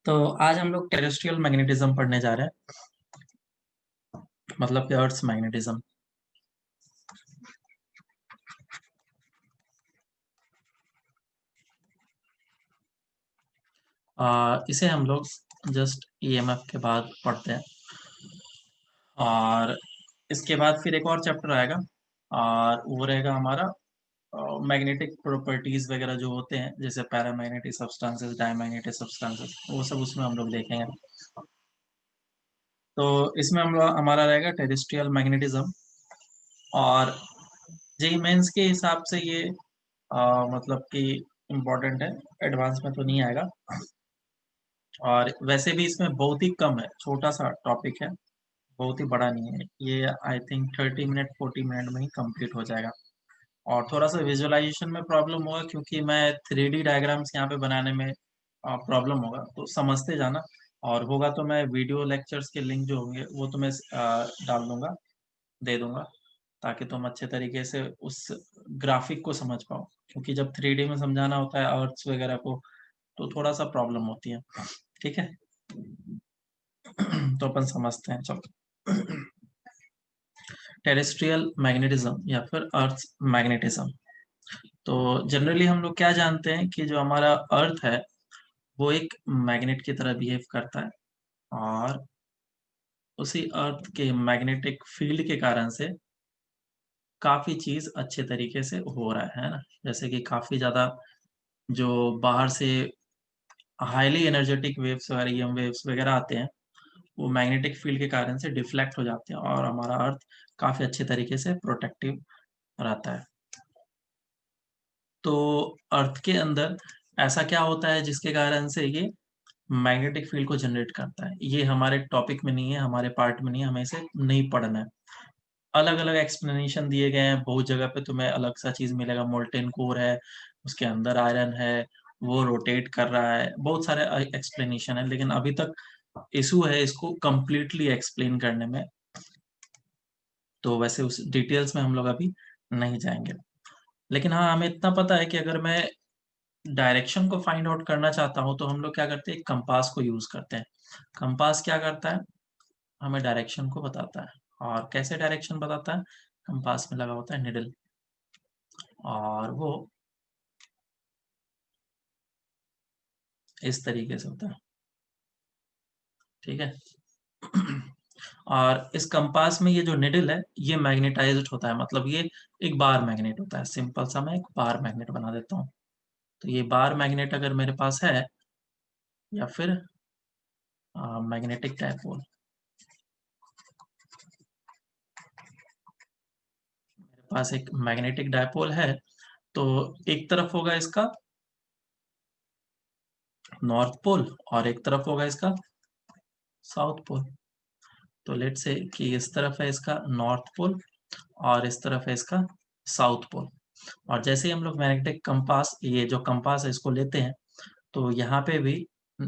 तो आज हम लोग टेरेस्ट्रियल मैग्नेटिज्म पढ़ने जा रहे हैं, मतलब कि अर्थ मैग्नेटिज्म। इसे हम लोग जस्ट ईएमएफ के बाद पढ़ते हैं और इसके बाद फिर एक और चैप्टर आएगा और वो रहेगा हमारा मैग्नेटिक प्रॉपर्टीज वगैरह जो होते हैं, जैसे पैरामैग्नेटिक सब्सटेंसेस, डायमैग्नेटिक सब्सटेंसेस, वो सब उसमें हम लोग देखेंगे। तो इसमें हम लोग हमारा रहेगा टेरेस्ट्रियल मैग्नेटिज्म। और जेई मेंस के हिसाब से ये मतलब कि इम्पोर्टेंट है, एडवांस में तो नहीं आएगा। और वैसे भी इसमें बहुत ही कम है, छोटा सा टॉपिक है, बहुत ही बड़ा नहीं है ये। आई थिंक 30 मिनट 40 मिनट में ही कंप्लीट हो जाएगा। और थोड़ा सा विजुअलाइजेशन में प्रॉब्लम होगा क्योंकि मैं 3D डायग्राम्स यहाँ पे बनाने में प्रॉब्लम होगा, तो समझते जाना। और होगा तो मैं वीडियो लेक्चर्स के लिंक जो होंगे वो तो मैं डाल दूंगा, दे दूंगा, ताकि तुम अच्छे तरीके से उस ग्राफिक को समझ पाओ। क्योंकि जब 3D में समझाना होता है अर्थ्स वगैरह को, तो थोड़ा सा प्रॉब्लम होती है। ठीक है, तो अपन समझते हैं, चलो। टेरेस्ट्रियल मैग्नेटिज्म या फिर अर्थ मैग्नेटिज्म। तो जनरली हम लोग क्या जानते हैं कि जो हमारा अर्थ है वो एक मैग्नेट की तरह बिहेव करता है, और उसी अर्थ के मैग्नेटिक फील्ड के कारण से काफी चीज अच्छे तरीके से हो रहा है ना। जैसे कि काफी ज्यादा जो बाहर से हाईली एनर्जेटिक वेव्स वगैरह, ईएम वेव्स वगैरह आते हैं, वो मैग्नेटिक फील्ड के कारण से डिफ्लेक्ट हो जाते हैं और हमारा अर्थ काफी अच्छे तरीके से प्रोटेक्टिव रहता है। तो अर्थ के अंदर ऐसा क्या होता है जिसके कारण से ये मैग्नेटिक फील्ड को जनरेट करता है, ये हमारे टॉपिक में नहीं है, हमारे पार्ट में नहीं है, हमें इसे नहीं पढ़ना है। अलग अलग एक्सप्लेनेशन दिए गए हैं, बहुत जगह पे तुम्हें अलग सा चीज मिलेगा। मोल्टेन कोर है, उसके अंदर आयरन है, वो रोटेट कर रहा है, बहुत सारे एक्सप्लेनेशन है, लेकिन अभी तक इशू है इसको कंप्लीटली एक्सप्लेन करने में। तो वैसे उस डिटेल्स में हम लोग अभी नहीं जाएंगे। लेकिन हाँ, हमें इतना पता है कि अगर मैं डायरेक्शन को फाइंड आउट करना चाहता हूँ तो हम लोग क्या करते हैं, कंपास को यूज करते हैं। कंपास क्या करता है, हमें डायरेक्शन को बताता है। और कैसे डायरेक्शन बताता है, कंपास में लगा होता है निडल, और वो इस तरीके से होता है। ठीक है। और इस कंपास में ये जो निडल है ये मैग्नेटाइज्ड होता है, मतलब ये एक बार मैग्नेट होता है। सिंपल सा मैं एक बार मैग्नेट बना देता हूँ। तो ये बार मैग्नेट अगर मेरे पास है, या फिर मैग्नेटिक डायपोल, मेरे पास एक मैग्नेटिक डायपोल है, तो एक तरफ होगा इसका नॉर्थ पोल और एक तरफ होगा इसका साउथ पोल। तो लेट से कि इस तरफ है इसका नॉर्थ पोल और इस तरफ है इसका साउथ पोल। और जैसे ही हम लोग मैग्नेटिक कंपास, ये जो कंपास है इसको लेते हैं, तो यहाँ पे भी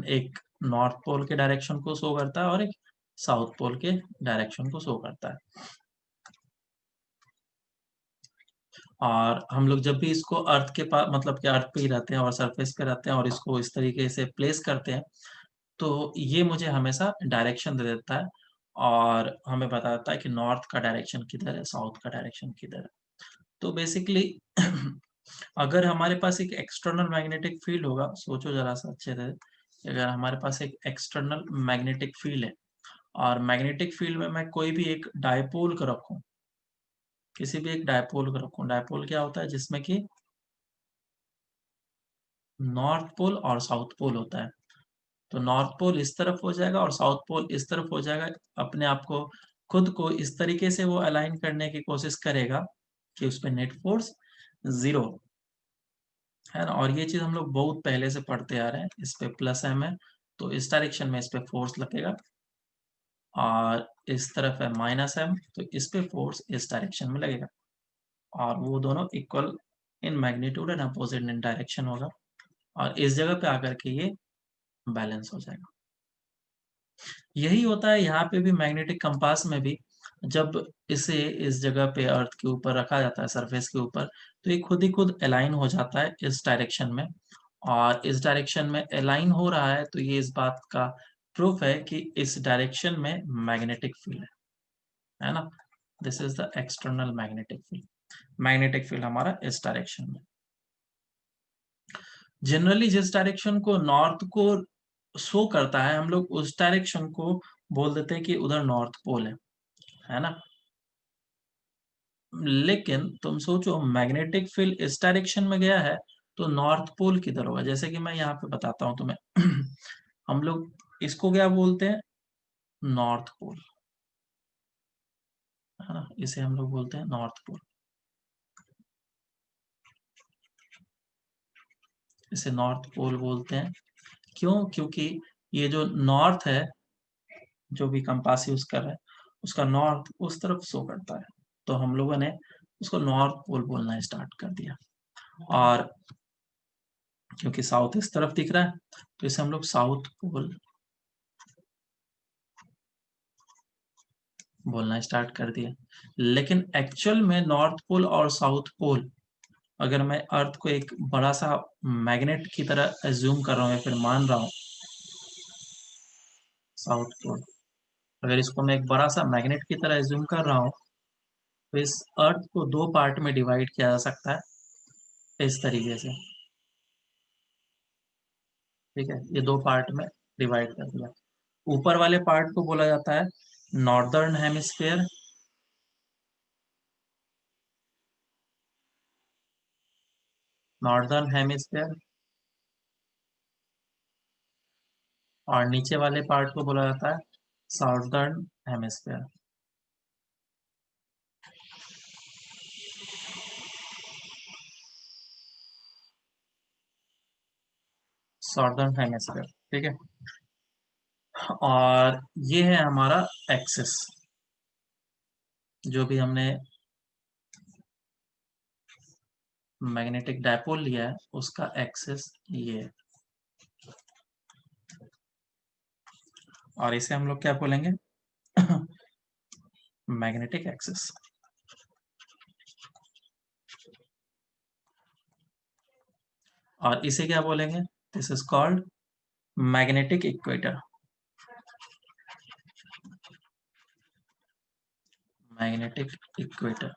एक नॉर्थ पोल के डायरेक्शन को शो करता है और एक साउथ पोल के डायरेक्शन को शो करता है। और हम लोग जब भी इसको अर्थ के पास, मतलब कि अर्थ पे ही रहते हैं और सरफेस पे रहते हैं, और इसको इस तरीके से प्लेस करते हैं, तो ये मुझे हमेशा डायरेक्शन दे देता है और हमें बताता है कि नॉर्थ का डायरेक्शन किधर है, साउथ का डायरेक्शन किधर है। तो बेसिकली अगर हमारे पास एक एक्सटर्नल मैग्नेटिक फील्ड होगा, सोचो जरा सा अच्छे से, कि अगर हमारे पास एक एक्सटर्नल मैग्नेटिक फील्ड है और मैग्नेटिक फील्ड में मैं कोई भी एक डायपोल को रखूं, किसी भी एक डायपोल को रखूं, डायपोल क्या होता है जिसमें कि नॉर्थ पोल और साउथ पोल होता है। तो नॉर्थ पोल इस तरफ हो जाएगा और साउथ पोल इस तरफ हो जाएगा। अपने आप को, खुद को इस तरीके से वो अलाइन करने की कोशिश करेगा कि उस पर नेट फोर्स जीरो है ना। और ये चीज हम लोग बहुत पहले से पढ़ते आ रहे हैं, इस पे प्लस एम है तो इस डायरेक्शन में इस पे फोर्स लगेगा, और इस तरफ है माइनस एम तो इस पे फोर्स इस डायरेक्शन में लगेगा। और वो दोनों equal in magnitude and opposite in direction होगा, और इस जगह पे आकर के ये बैलेंस हो जाएगा। यही होता है यहाँ पे भी, मैग्नेटिक कंपास में भी। जब इसे इस जगह पे अर्थ के ऊपर रखा जाता है, सरफेस के ऊपर, तो ये खुद ही खुद अलाइन हो जाता है इस डायरेक्शन में, और इस डायरेक्शन में अलाइन हो रहा है, तो ये इस बात का प्रूफ है कि इस डायरेक्शन में मैग्नेटिक फील्ड है ना। This is the external magnetic field. Magnetic field हमारा इस डायरेक्शन में। जनरली जिस डायरेक्शन को नॉर्थ को शो करता है, हम लोग उस डायरेक्शन को बोल देते हैं कि उधर नॉर्थ पोल है ना। लेकिन तुम सोचो, मैग्नेटिक फील्ड इस डायरेक्शन में गया है, तो नॉर्थ पोल किधर होगा? जैसे कि मैं यहाँ पे बताता हूँ तुम्हें। हम लोग इसको क्या बोलते हैं? नॉर्थ पोल, है ना। इसे हम लोग बोलते हैं नॉर्थ पोल। इसे नॉर्थ पोल बोलते हैं। क्यों? क्योंकि ये जो नॉर्थ है, जो भी कंपास यूज कर रहे हैं, उसका नॉर्थ उस तरफ शो करता है, तो हम लोगों ने उसको नॉर्थ पोल बोलना स्टार्ट कर दिया। और क्योंकि साउथ इस तरफ दिख रहा है, तो इसे हम लोग साउथ पोल बोलना स्टार्ट कर दिया। लेकिन एक्चुअल में नॉर्थ पोल और साउथ पोल, अगर मैं अर्थ को एक बड़ा सा मैग्नेट की तरह एज्यूम कर रहा हूँ या फिर मान रहा हूँ, साउथ पोल, अगर इसको मैं एक बड़ा सा मैग्नेट की तरह एज्यूम कर रहा हूँ, तो इस अर्थ को दो पार्ट में डिवाइड किया जा सकता है इस तरीके से। ठीक है, ये दो पार्ट में डिवाइड कर दिया। ऊपर वाले पार्ट को बोला जाता है नॉर्दर्न हेमिस्फेयर, नॉर्दर्न हेमिस्फेयर, और नीचे वाले पार्ट को बोला जाता है साउदर्न हेमिस्फेयर। साउदर्न हेमिस्फेयर, ठीक है। और ये है हमारा एक्सिस, जो भी हमने मैग्नेटिक डायपोल लिया है उसका एक्सिस ये है। और इसे हम लोग क्या बोलेंगे? Magnetic axis. और इसे क्या बोलेंगे? This is called magnetic equator. Magnetic equator.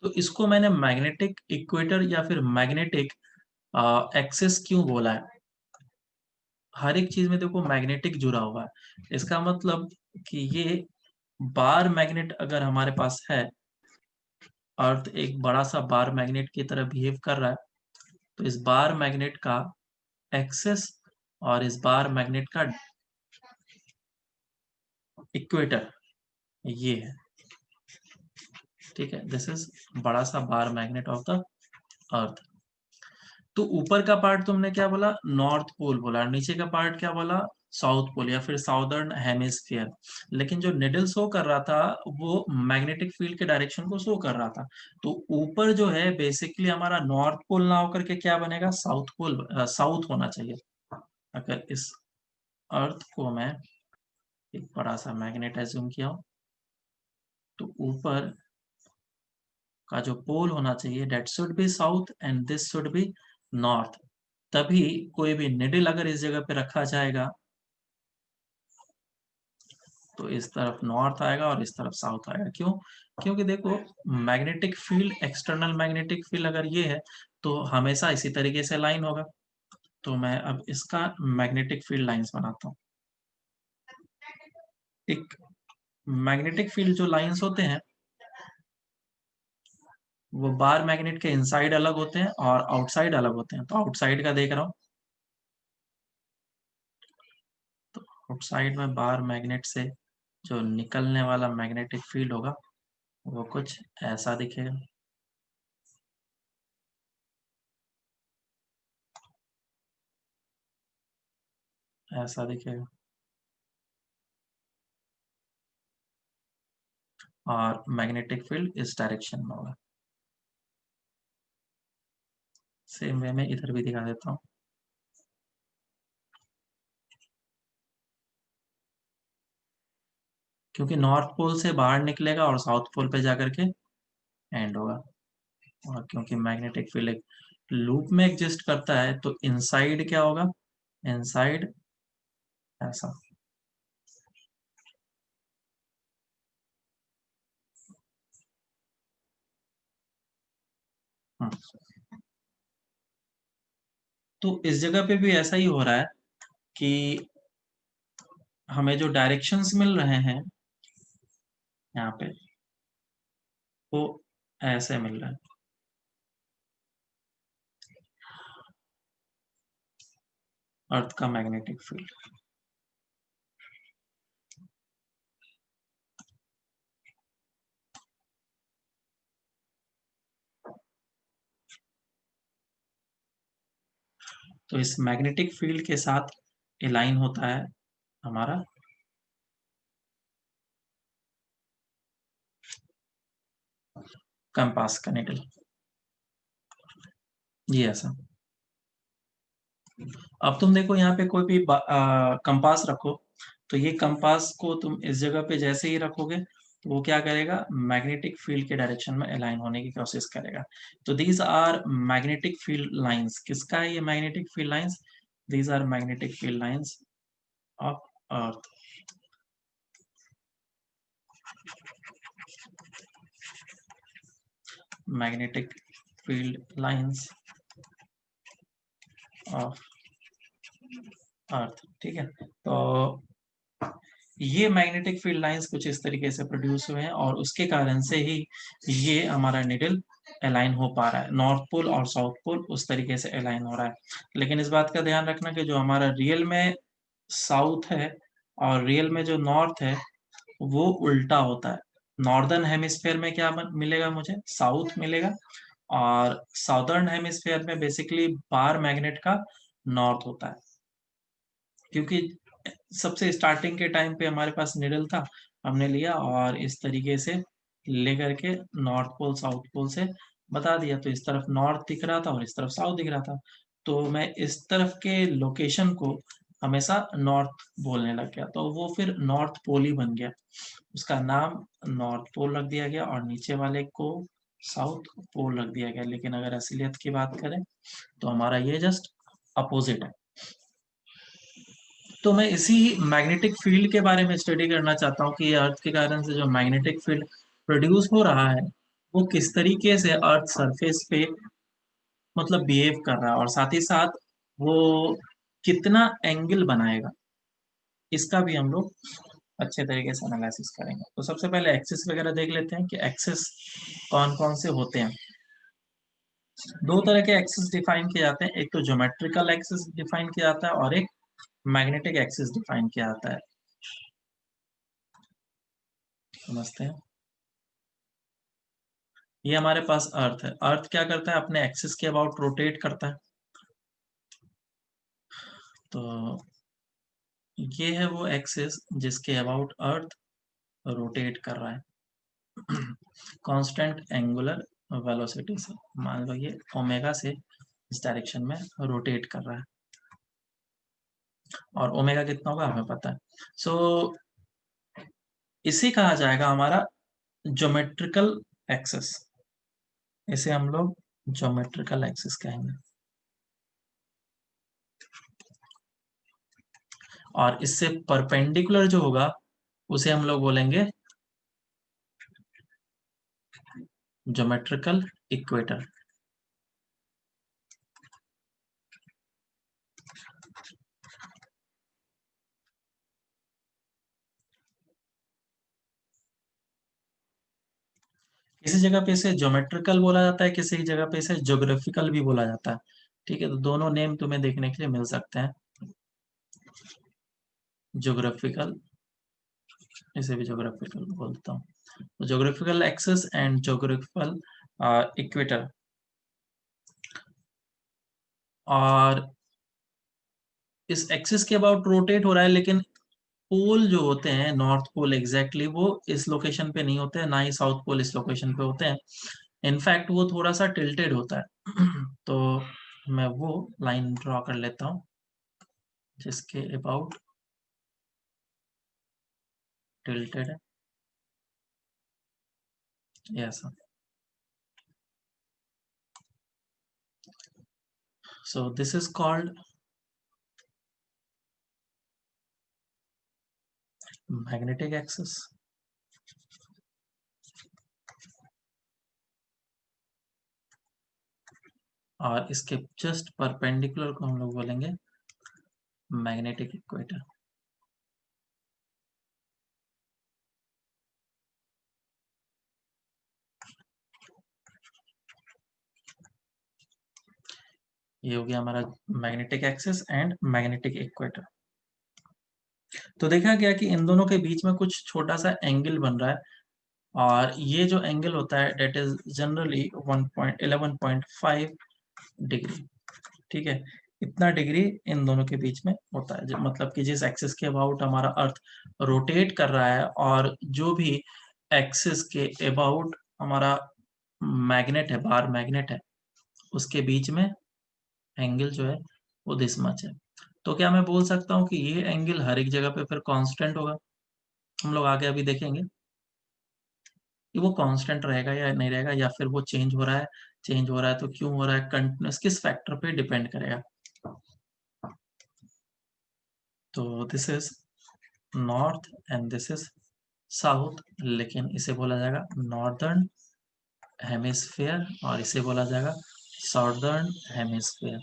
तो इसको मैंने मैग्नेटिक इक्वेटर या फिर मैग्नेटिक एक्सिस क्यों बोला है? हर एक चीज में देखो मैग्नेटिक जुड़ा हुआ है, इसका मतलब कि ये बार मैग्नेट अगर हमारे पास है, अर्थ एक बड़ा सा बार मैग्नेट की तरह बिहेव कर रहा है, तो इस बार मैग्नेट का एक्सिस और इस बार मैग्नेट का इक्वेटर ये है। ठीक है, दिस इज बड़ा सा bar magnet of the earth. तो ऊपर का पार्ट तुमने क्या बोला? नॉर्थ पोल बोला, और नीचे का पार्ट क्या बोला? साउथ पोल या फिर साउदर्न हेमिस्फीयर। लेकिन जो निडल शो कर रहा था, वो मैग्नेटिक फील्ड के डायरेक्शन को शो कर रहा था। तो ऊपर जो है बेसिकली हमारा नॉर्थ पोल ना होकर के क्या बनेगा? साउथ पोल, साउथ होना चाहिए। अगर इस अर्थ को मैं एक बड़ा सा मैग्नेट एज्यूम किया हूं, तो ऊपर का जो पोल होना चाहिए that should be south and this should be north. तभी कोई भी निडल अगर इस जगह पे रखा जाएगा, तो इस तरफ नॉर्थ आएगा और इस तरफ साउथ आएगा। क्यों? क्योंकि देखो, magnetic field, external magnetic field अगर ये है, तो हमेशा इसी तरीके से लाइन होगा। तो मैं अब इसका मैग्नेटिक फील्ड लाइंस बनाता हूँ। एक मैग्नेटिक फील्ड जो लाइंस होते हैं, वो बार मैग्नेट के इनसाइड अलग होते हैं और आउटसाइड अलग होते हैं। तो आउटसाइड का देख रहा हूँ, तो आउटसाइड में बार मैग्नेट से जो निकलने वाला मैग्नेटिक फील्ड होगा, वो कुछ ऐसा दिखेगा। ऐसा दिखेगा। और मैग्नेटिक फील्ड इस डायरेक्शन में होगा। सेम वे में इधर भी दिखा देता हूँ। क्योंकि नॉर्थ पोल से बाहर निकलेगा और साउथ पोल पे जाकर के एंड होगा। और क्योंकि मैग्नेटिक फील्ड एक लूप में एग्जिस्ट करता है तो इनसाइड क्या होगा, इनसाइड ऐसा। हम्म, तो इस जगह पे भी ऐसा ही हो रहा है कि हमें जो डायरेक्शंस मिल रहे हैं यहाँ पे वो ऐसे मिल रहे हैं। अर्थ का मैग्नेटिक फील्ड, तो इस मैग्नेटिक फील्ड के साथ अलाइन होता है हमारा कंपास का निडल, ये ऐसा। अब तुम देखो यहाँ पे कोई भी कंपास रखो, तो ये कंपास को तुम इस जगह पे जैसे ही रखोगे तो वो क्या करेगा, मैग्नेटिक फील्ड के डायरेक्शन में अलाइन होने की कोशिश करेगा। तो these are magnetic field lines, किसका है ये magnetic field lines, these are magnetic field lines of earth. Magnetic field lines of earth, ठीक है। तो ये मैग्नेटिक फील्ड लाइंस कुछ इस तरीके से प्रोड्यूस हुए हैं और उसके कारण से ही ये हमारा निडल अलाइन हो पा रहा है, नॉर्थ पोल और साउथ पोल उस तरीके से अलाइन हो रहा है। लेकिन इस बात का ध्यान रखना कि जो हमारा रियल में साउथ है और रियल में जो नॉर्थ है वो उल्टा होता है। नॉर्दर्न हेमिस्फेयर में क्या मिलेगा, मुझे साउथ मिलेगा, और साउदर्न हेमिस्फेयर में बेसिकली बार मैग्नेट का नॉर्थ होता है। क्योंकि सबसे स्टार्टिंग के टाइम पे हमारे पास निडल था, हमने लिया और इस तरीके से लेकर के नॉर्थ पोल साउथ पोल से बता दिया, तो इस तरफ नॉर्थ दिख रहा था और इस तरफ साउथ दिख रहा था, तो मैं इस तरफ के लोकेशन को हमेशा नॉर्थ बोलने लग गया, तो वो फिर नॉर्थ पोल ही बन गया, उसका नाम नॉर्थ पोल रख दिया गया और नीचे वाले को साउथ पोल रख दिया गया। लेकिन अगर असलियत की बात करें तो हमारा ये जस्ट अपोजिट है। तो मैं इसी मैग्नेटिक फील्ड के बारे में स्टडी करना चाहता हूँ कि अर्थ के कारण से जो मैग्नेटिक फील्ड प्रोड्यूस हो रहा है वो किस तरीके से अर्थ सरफेस पे मतलब बिहेव कर रहा है, और साथ ही साथ वो कितना एंगल बनाएगा, इसका भी हम लोग अच्छे तरीके से एनालिसिस करेंगे। तो सबसे पहले एक्सिस वगैरह देख लेते हैं कि एक्सिस कौन कौन से होते हैं। दो तरह के एक्सिस डिफाइन किए जाते हैं, एक तो ज्योमेट्रिकल एक्सिस डिफाइन किया जाता है और एक मैग्नेटिक एक्सिस डिफाइन किया जाता है। समझते हैं। ये हमारे पास अर्थ है, अर्थ क्या करता है, अपने एक्सिस के अबाउट रोटेट करता है। तो ये है वो एक्सिस जिसके अबाउट अर्थ रोटेट कर रहा है कांस्टेंट एंगुलर वेलोसिटी से। मान लो ये ओमेगा से इस डायरेक्शन में रोटेट कर रहा है, और ओमेगा कितना होगा हमें पता है। सो इसे कहा जाएगा हमारा ज्योमेट्रिकल एक्सिस, इसे हम लोग ज्योमेट्रिकल एक्सिस कहेंगे। और इससे परपेंडिकुलर जो होगा उसे हम लोग बोलेंगे ज्योमेट्रिकल इक्वेटर। किसी जगह पे इसे ज्योमेट्रिकल बोला जाता है, किसी जगह पे इसे ज्योग्राफिकल भी बोला जाता है। ठीक है, तो दोनों नेम तुम्हें देखने के लिए मिल सकते हैं। ज्योग्राफिकल, इसे भी ज्योग्राफिकल बोलता हूँ। तो geographical axis and geographical equator. और इस एक्सिस के अबाउट रोटेट हो रहा है, लेकिन पोल जो होते हैं नॉर्थ पोल एग्जैक्टली वो इस लोकेशन पे नहीं होते हैं, ना ही साउथ पोल इस लोकेशन पे होते हैं। इनफैक्ट वो थोड़ा सा टिल्टेड होता है तो मैं वो लाइन ड्रॉ कर लेता हूँ जिसके अबाउट टिल्टेड है, ऐसा। So this is called magnetic axis. और इसके जस्ट परपेंडिकुलर को हम लोग बोलेंगे मैग्नेटिक इक्वेटर। ये हो गया हमारा magnetic axis and magnetic equator. तो देखा गया कि इन दोनों के बीच में कुछ छोटा सा एंगल बन रहा है, और ये जो एंगल होता है डेट इज जनरली 11.5 डिग्री। ठीक है, इतना डिग्री इन दोनों के बीच में होता है, मतलब कि जिस एक्सिस के अबाउट हमारा अर्थ रोटेट कर रहा है और जो भी एक्सिस के अबाउट हमारा मैग्नेट है, बार मैग्नेट है, उसके बीच में एंगल जो है वो दिस मच है। तो क्या मैं बोल सकता हूँ कि ये एंगल हर एक जगह पे फिर कांस्टेंट होगा? हम लोग आगे अभी देखेंगे कि वो कांस्टेंट रहेगा या नहीं रहेगा, या फिर वो चेंज हो रहा है। चेंज हो रहा है तो क्यों हो रहा है, कंटिन्यूस किस फैक्टर पे डिपेंड करेगा। तो this is north and this is south, लेकिन इसे बोला जाएगा नॉर्दर्न हेमिस्फीयर और इसे बोला जाएगा साउदर्न हेमिस्फीयर।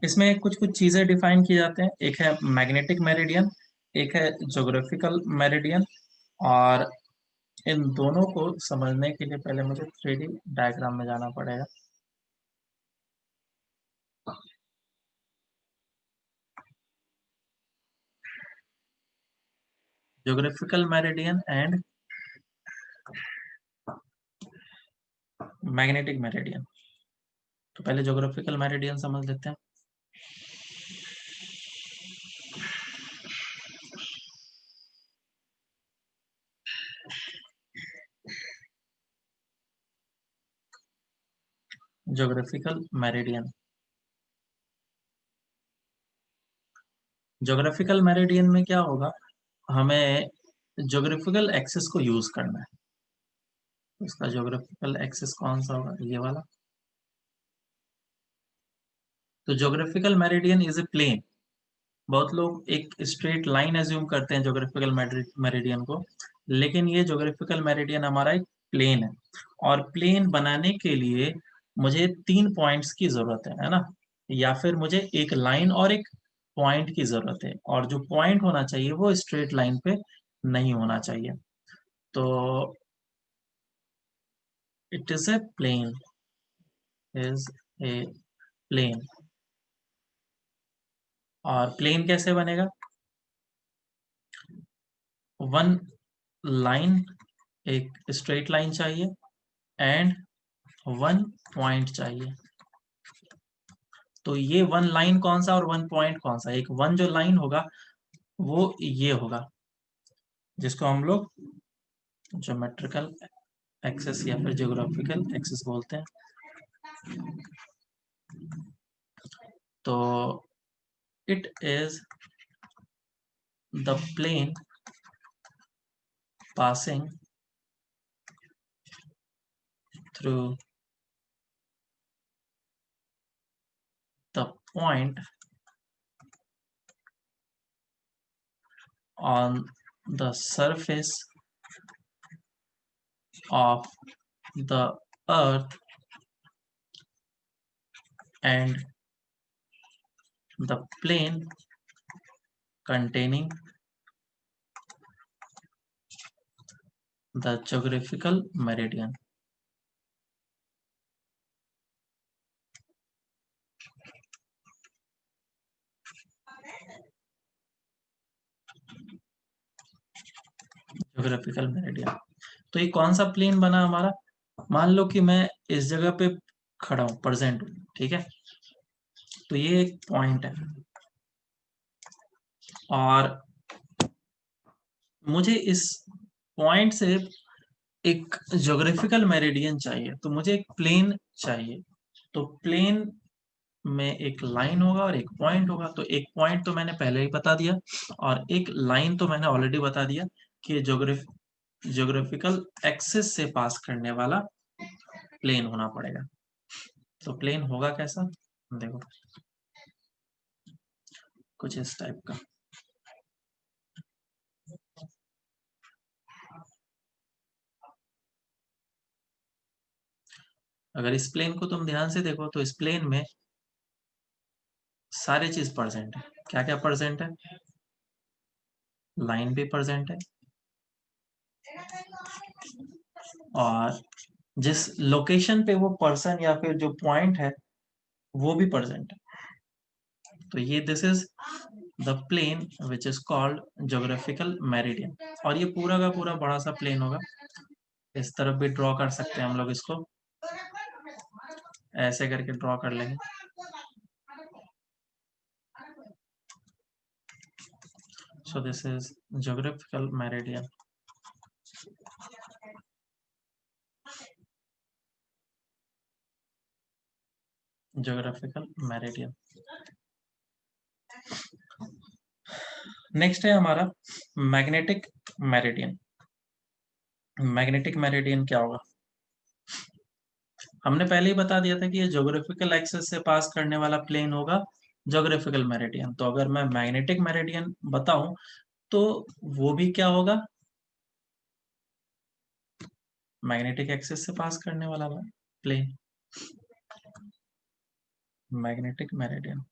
इसमें कुछ कुछ चीजें डिफाइन की जाते हैं। एक है मैग्नेटिक मेरिडियन, एक है ज्योग्राफिकल मेरिडियन। और इन दोनों को समझने के लिए पहले मुझे 3D डायग्राम में जाना पड़ेगा। Geographical meridian and magnetic meridian. तो पहले ज्योग्राफिकल मेरिडियन समझ लेते हैं। ज्योग्राफिकल मेरिडियन, ज्योग्राफिकल मेरिडियन में क्या होगा, हमें ज्योग्राफिकल एक्सिस को यूज करना है। उसका ज्योग्राफिकल एक्सिस कौन सा होगा, ये वाला। तो geographical meridian is a plane. बहुत लोग एक स्ट्रेट लाइन एज्यूम करते हैं ज्योग्राफिकल मेरिडियन को, लेकिन ये ज्योग्राफिकल मेरिडियन हमारा एक प्लेन है। और प्लेन बनाने के लिए मुझे 3 पॉइंट्स की जरूरत है ना, या फिर मुझे एक लाइन और एक पॉइंट की जरूरत है, और जो पॉइंट होना चाहिए वो स्ट्रेट लाइन पे नहीं होना चाहिए। तो it is a plane, is a plane. और प्लेन कैसे बनेगा, वन लाइन, एक स्ट्रेट लाइन चाहिए एंड वन पॉइंट चाहिए। तो ये वन लाइन कौन सा और वन पॉइंट कौन सा, एक वन जो लाइन होगा वो ये होगा, जिसको हम लोग ज्योमेट्रिकल एक्सिस या फिर ज्योग्राफिकल एक्सिस बोलते हैं। तो it is the plane passing through the point on the surface of the earth and the plane containing the geographical meridian. Geographical meridian. तो ये कौन सा प्लेन बना हमारा, मान लो कि मैं इस जगह पे खड़ा हूं, प्रेजेंट हूं, ठीक है। तो ये एक पॉइंट है और मुझे इस पॉइंट से एक ज्योग्राफिकल मेरिडियन चाहिए, तो मुझे एक प्लेन चाहिए। तो प्लेन में एक लाइन होगा और एक पॉइंट होगा। तो एक पॉइंट तो मैंने पहले ही बता दिया और एक लाइन तो मैंने ऑलरेडी बता दिया कि ज्योग्राफिकल एक्सिस से पास करने वाला प्लेन होना पड़ेगा। तो प्लेन होगा कैसा, देखो कुछ इस टाइप का। अगर इस प्लेन को तुम ध्यान से देखो तो इस प्लेन में सारे चीज प्रेजेंट है। क्या क्या प्रेजेंट है, लाइन भी प्रेजेंट है और जिस लोकेशन पे वो पर्सन या फिर जो पॉइंट है वो भी प्रेजेंट है। तो ये this is the plane which is called geographical meridian. और ये पूरा का पूरा बड़ा सा प्लेन होगा। इस तरफ भी ड्रॉ कर सकते हैं हम लोग, इसको ऐसे करके ड्रॉ कर लेंगे। So this is geographical meridian. Geographical meridian. Next है हमारा मैग्नेटिक मेरिडियन। मैग्नेटिक मेरिडियन क्या होगा, हमने पहले ही बता दिया था कि ये ज्योग्राफिकल एक्सिस से पास करने वाला प्लेन होगा ज्योग्राफिकल मेरिडियन। तो अगर मैं मैग्नेटिक मेरिडियन बताऊं तो वो भी क्या होगा, मैग्नेटिक एक्सिस से पास करने वाला plane, magnetic meridian.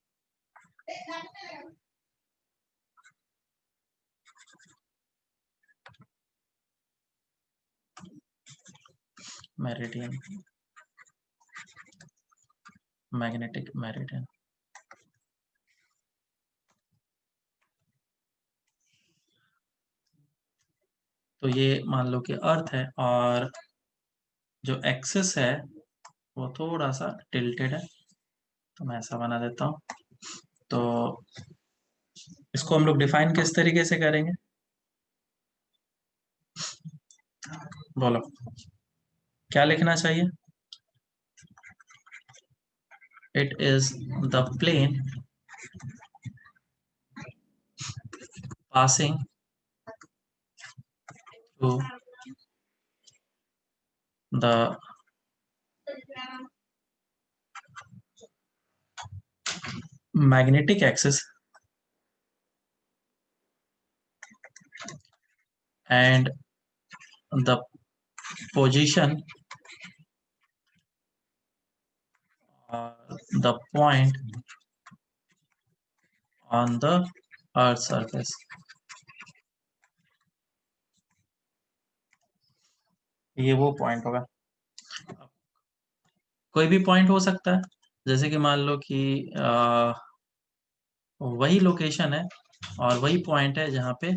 Meridian, magnetic meridian. तो ये मान लो कि अर्थ है और जो एक्सिस है वो थोड़ा सा टिल्टेड है। तो मैं ऐसा बना देता हूँ। तो इसको हम लोग डिफाइन किस तरीके से करेंगे, बोलो क्या लिखना चाहिए। It is the plane passing through the magnetic axis and the position or the point on the earth surface। ये वो पॉइंट होगा, कोई भी पॉइंट हो सकता है। जैसे कि मान लो कि वही लोकेशन है और वही पॉइंट है जहाँ पे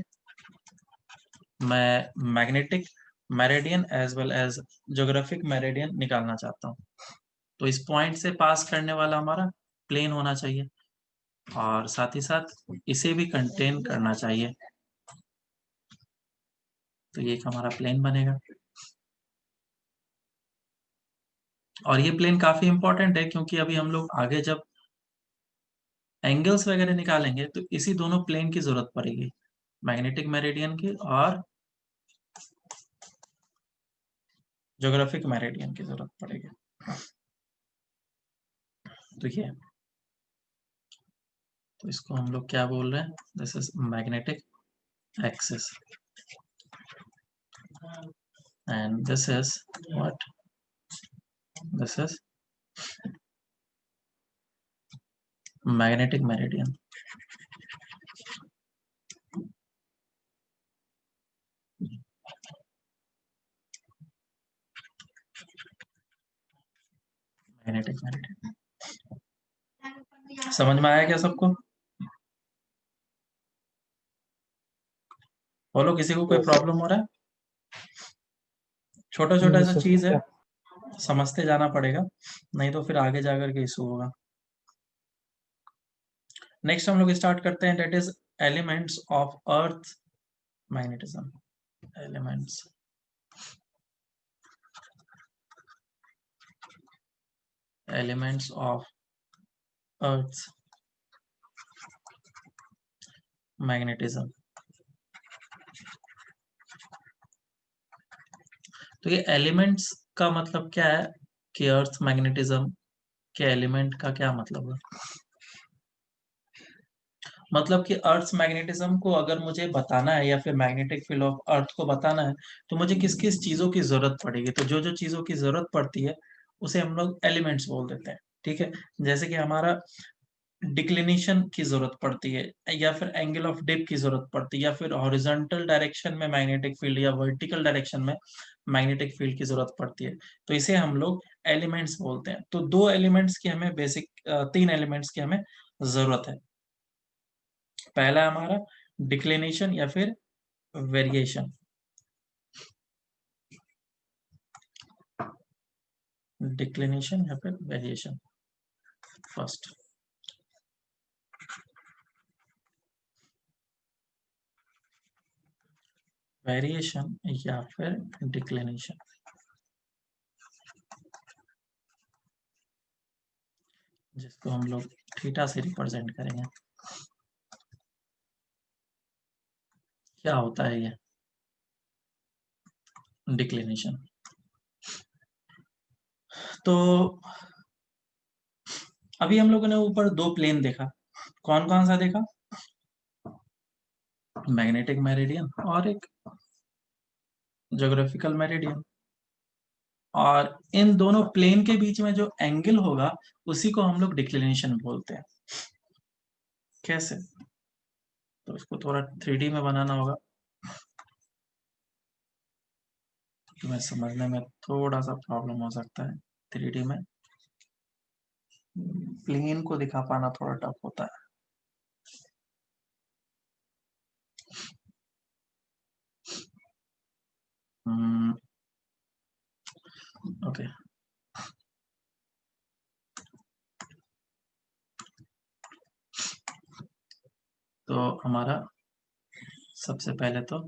मैं magnetic meridian as well as geographic meridian निकालना चाहता हूँ। तो इस पॉइंट से पास करने वाला हमारा प्लेन होना चाहिए और साथ ही साथ इसे भी कंटेन करना चाहिए। तो ये एक हमारा प्लेन बनेगा और ये प्लेन काफी इंपॉर्टेंट है क्योंकि अभी हम लोग आगे जब एंगल्स वगैरह निकालेंगे तो इसी दोनों प्लेन की जरूरत पड़ेगी, मैग्नेटिक मेरिडियन की और ज्योग्राफिक मेरिडियन की जरूरत पड़ेगी। तो ये, तो इसको हम लोग क्या बोल रहे हैं, this is magnetic axis and this is what, this is magnetic meridian. Magnetic meridian समझ में आया क्या सबको, बोलो किसी को कोई यस प्रॉब्लम हो रहा है, छोटा छोटा नहीं सा सर चीज है, क्या। समझते जाना पड़ेगा नहीं तो फिर आगे जाकर के इशू होगा। नेक्स्ट हम लोग स्टार्ट करते हैं, that is elements of earth magnetism. Elements elements of earth magnetism. तो ये एलिमेंट्स का मतलब क्या है कि अर्थ मैग्नेटिज्म के एलिमेंट का क्या मतलब है? मतलब कि अर्थ मैग्नेटिज्म को अगर मुझे बताना है या फिर मैग्नेटिक फील्ड ऑफ अर्थ को बताना है तो मुझे किस किस चीजों की जरूरत पड़ेगी। तो जो जो चीजों की जरूरत पड़ती है उसे हम लोग एलिमेंट्स बोल देते हैं। ठीक है, जैसे कि हमारा डिक्लिनेशन की जरूरत पड़ती है, या फिर एंगल ऑफ डिप की जरूरत पड़ती है, या फिर हॉरिजॉन्टल डायरेक्शन में मैग्नेटिक फील्ड या वर्टिकल डायरेक्शन में मैग्नेटिक फील्ड की जरूरत पड़ती है, तो इसे हम लोग एलिमेंट्स बोलते हैं। तो दो एलिमेंट्स की हमें बेसिक, तीन एलिमेंट्स की हमें जरूरत है। पहला हमारा डिक्लिनेशन या फिर वेरिएशन। डिक्लिनेशन या फिर वेरिएशन फर्स्ट। वेरिएशन या फिर डिक्लिनेशन, जिसको हम लोग थीटा से रिप्रेजेंट करेंगे। क्या होता है ये डिक्लिनेशन? तो अभी हम लोगों ने ऊपर दो प्लेन देखा। कौन कौन सा देखा? मैग्नेटिक मेरिडियन और एक ज्योग्राफिकल मेरिडियन। और इन दोनों प्लेन के बीच में जो एंगल होगा उसी को हम लोग डिक्लिनेशन बोलते हैं। कैसे? तो इसको थोड़ा 3D में बनाना होगा, तुम्हें समझने में थोड़ा सा प्रॉब्लम हो सकता है। 3D में प्लेन को दिखा पाना थोड़ा टफ होता है। ओके, तो हमारा सबसे पहले तो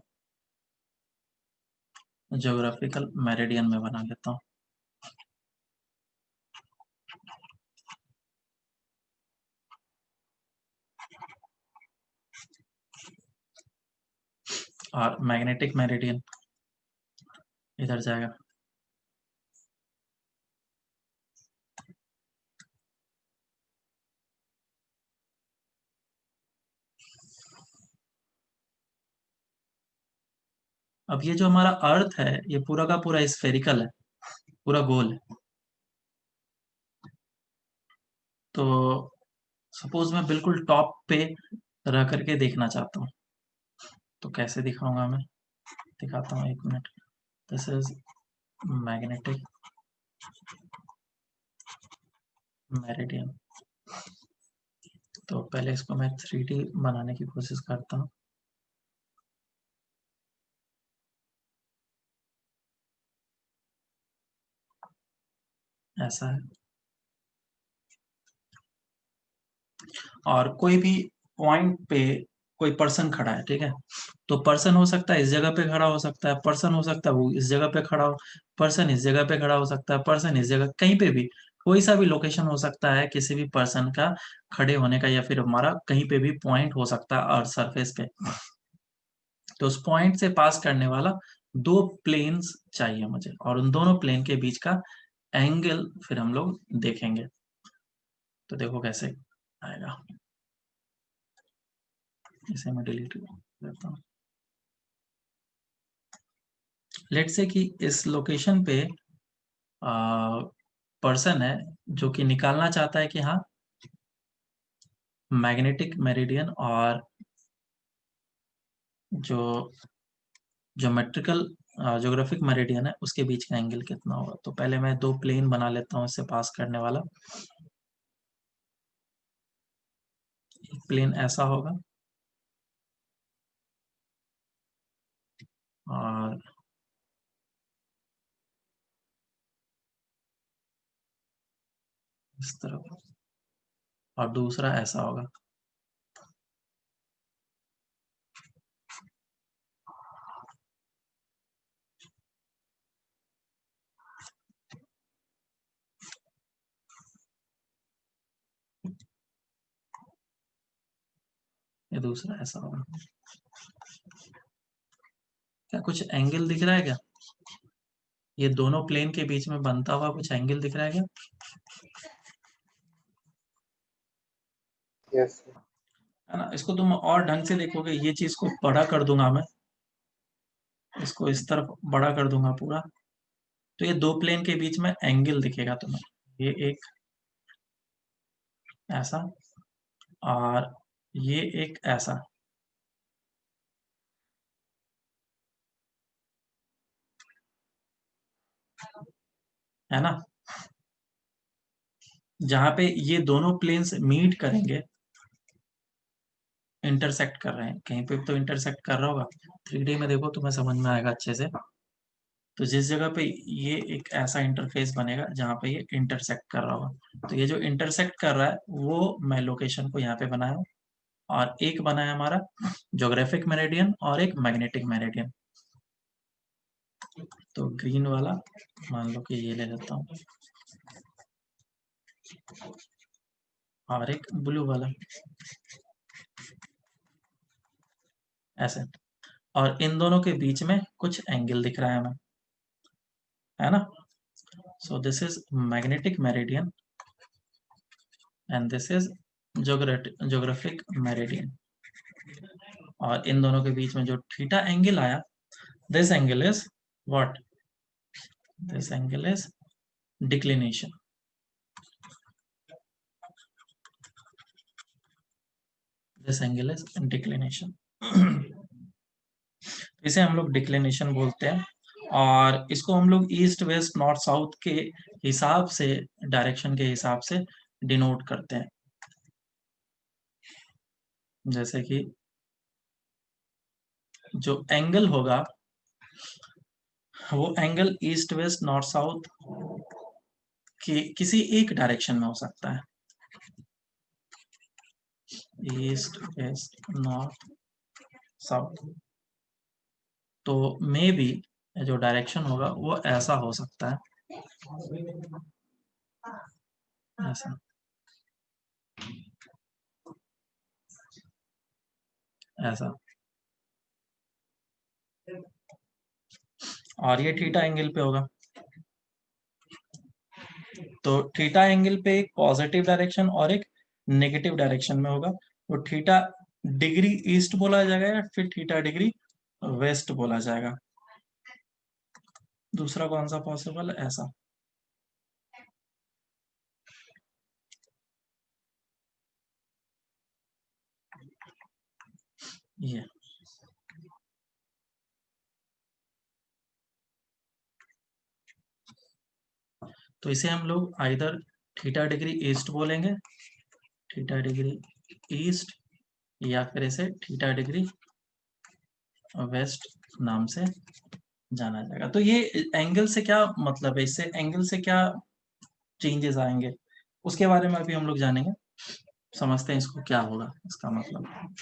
ज्योग्राफिकल मेरिडियन में बना लेता हूँ। और मैग्नेटिक मेरिडियन इधर जाएगा। अब ये जो हमारा अर्थ है ये पूरा का पूरा स्फेरिकल है, पूरा गोल है। तो सपोज मैं बिल्कुल टॉप पे रह करके देखना चाहता हूँ, तो कैसे दिखाऊंगा मैं? दिखाता हूँ, एक minute. This is magnetic meridian. तो पहले इसको मैं 3D बनाने की कोशिश करता हूँ। ऐसा है, और कोई भी पॉइंट पे कोई पर्सन खड़ा है, ठीक है? तो पर्सन हो सकता है इस जगह पे खड़ा हो सकता है, पर्सन हो सकता है वो इस जगह पे खड़ा हो, पर्सन इस जगह पे खड़ा हो सकता है, पर्सन इस जगह, कहीं पे भी कोई सा भी लोकेशन हो सकता है किसी भी पर्सन का खड़े होने का, या फिर हमारा कहीं पे भी पॉइंट हो सकता है अर्थ सरफेस पे। तो उस पॉइंट से पास करने वाला दो प्लेन्स चाहिए मुझे, और उन दोनों प्लेन के बीच का एंगल फिर हम लोग देखेंगे। तो देखो कैसे आएगा। इसे मैं डिलीट कर देता हूँ। लेट से कि इस लोकेशन पे पर्सन है जो कि निकालना चाहता है कि हाँ मैग्नेटिक मेरिडियन और जो ज्योमेट्रिकल ज्योग्राफिक मेरिडियन है उसके बीच का एंगल कितना होगा। तो पहले मैं दो प्लेन बना लेता हूँ इससे पास करने वाला। एक प्लेन ऐसा होगा और इस तरफ, और दूसरा ऐसा होगा। ये दूसरा ऐसा होगा। क्या कुछ एंगल दिख रहा है क्या? ये दोनों प्लेन के बीच में बनता हुआ कुछ एंगल दिख रहा है क्या? Yes sir. है ना, इसको तुम और ढंग से देखोगे, ये चीज को बड़ा कर दूंगा मैं, इसको इस तरफ बड़ा कर दूंगा पूरा, तो ये दो प्लेन के बीच में एंगल दिखेगा तुम्हें, ये एक ऐसा और ये एक ऐसा, है ना। जहां पे ये दोनों प्लेन्स मीट करेंगे, इंटरसेक्ट कर रहे हैं कहीं पे तो इंटरसेक्ट कर रहा होगा, 3D में देखो तुम्हें समझ में आएगा अच्छे से। तो जिस जगह पे ये एक ऐसा इंटरफेस बनेगा जहां पे ये इंटरसेक्ट कर रहा होगा, तो ये जो इंटरसेक्ट कर रहा है वो मैं लोकेशन को यहाँ पे बनाया हूँ, और एक बनाया हमारा ज्योग्राफिक मेरिडियन और एक मैग्नेटिक मेरिडियन। तो ग्रीन वाला मान लो कि ये ले लेता हूँ, और एक ब्लू वाला ऐसे, और इन दोनों के बीच में कुछ एंगल दिख रहा है हमें, है ना। So this is magnetic meridian and this is geographic meridian, और इन दोनों के बीच में जो थीटा एंगल आया, this angle is what, this angle is declination. This angle is declination. इसे हम लोग डिक्लिनेशन बोलते हैं, और इसको हम लोग ईस्ट वेस्ट नॉर्थ साउथ के हिसाब से, डायरेक्शन के हिसाब से डिनोट करते हैं। जैसे कि जो एंगल होगा वो angle east west north south की किसी एक डायरेक्शन में हो सकता है, ईस्ट वेस्ट नॉर्थ साउथ। तो मे बी जो डायरेक्शन होगा वो ऐसा हो सकता है, ऐसा, ऐसा, और ये थीटा एंगल पे होगा। तो थीटा एंगल पे एक पॉजिटिव डायरेक्शन और एक नेगेटिव डायरेक्शन में होगा, तो थीटा डिग्री ईस्ट बोला जाएगा या फिर थीटा डिग्री वेस्ट बोला जाएगा। दूसरा कौन सा पॉसिबल है, ऐसा, ये। तो इसे हम लोग आइदर थीटा डिग्री ईस्ट बोलेंगे, थीटा डिग्री ईस्ट, या फिर इसे थीटा डिग्री वेस्ट नाम से जाना जाएगा। तो ये एंगल से क्या मतलब है, इससे एंगल से क्या चेंजेस आएंगे उसके बारे में अभी हम लोग जानेंगे, समझते हैं इसको क्या होगा इसका मतलब।